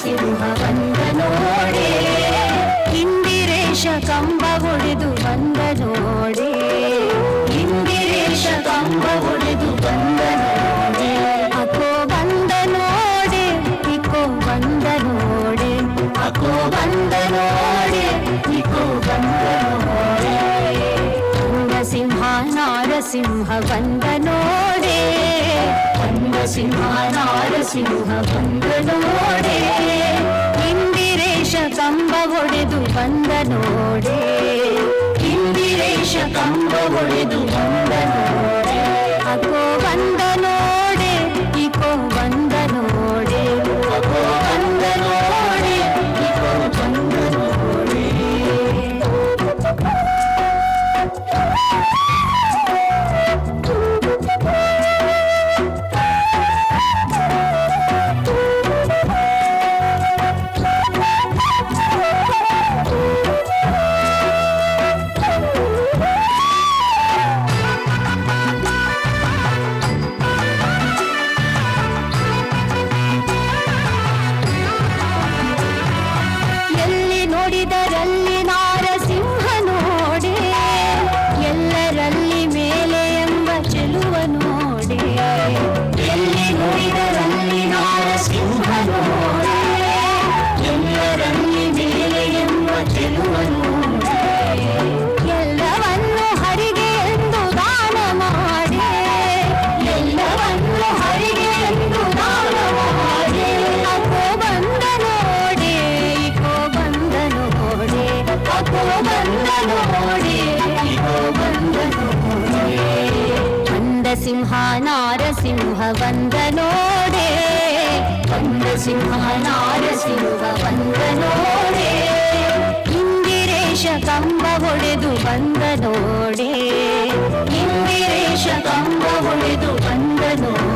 ನಾರಸಿಂಹ ಬಂದ ನೋಡೆ, ಇಂದಿರೇಶ ಕಂಬ ಒಡೆದು ಬಂದ ನೋಡೆ, ಇಂದಿರೇಶ ಕಂಬ ಒಡೆದು ಬಂದ ನೋಡೆ. ಅಕೋ ಬಂದ ನೋಡೆ, ಇಕೋ ಬಂದ ನೋಡೆ, ಅಕೋ ಬಂದ ನೋಡೆ, ಇಕೋ ಬಂದ ನೋಡೆ. ಸಿಂಹ ನಾರಸಿಂಹ ಬಂದ ನೋಡೆ, ಸಿಂಹ ನಾರಸಿಂಹ ಬಂದ ನೋಡೆ, ಇಂದಿರೇಶ ಕಂಬ ಒಡೆದು ಬಂದ ನೋಡೆ, ಇಂದಿರೇಶ ಕಂಬ ಒಡೆದು ಬಂದ ನೋಡೆ. ಅಕೋ ಬಂದ ನೋಡೆ, ಇಕೋ ಬಂದ ನೋಡೆ, ಅಕೋ ಬಂದ ನೋಡೆ, ಇಕೋ ಬಂದ ನೋಡೆ. ನೋಡಿದರಲ್ಲಿ ನಾರಸಿಂಹ ನೋಡೆ, ಎಲ್ಲರಲ್ಲಿ ಮೇಲೆ ಎಂಬ ಚೆಲುವ ನೋಡೆ, ಎಲ್ಲಿ ನೋಡಿದರಲ್ಲಿ ನಾರಸಿಂಹ ನೋಡೆ, ಎಲ್ಲರಲ್ಲಿ ಮೇಲೆ ಎಂಬ ಚೆಲುವ ನೋಡೆ. ಎಲ್ಲವನ್ನು ಹರಿಗೆ ಎಂದು ದಾನ ಮಾಡಿ, ಎಲ್ಲವನ್ನು ಹರಿಗೆ ಎಂದು ದಾನ ಮಾಡಿ. ಅಕೋ ಬಂದ ನೋಡೆ, ಇಕೋ ಬಂದ ನೋಡೆ, ಅಕೋ ಬಂದ ನೋಡೆ, ಇಕೋ ಬಂದ ನೋಡೆ. ಬಂದ ಸಿಂಹ ನಾರಸಿಂಹ ಬಂದ ನೋಡೆ, ಬಂದ ಸಿಂಹ ನಾರಸಿಂಹ ಬಂದ ನೋಡೆ, ಇಂದಿರೇಶ ಕಂಬ ಒಡೆದು ಬಂದ ನೋಡೆ, ಇಂದಿರೇಶ ಕಂಬ ಒಡೆದು ಬಂದ ನೋಡೆ.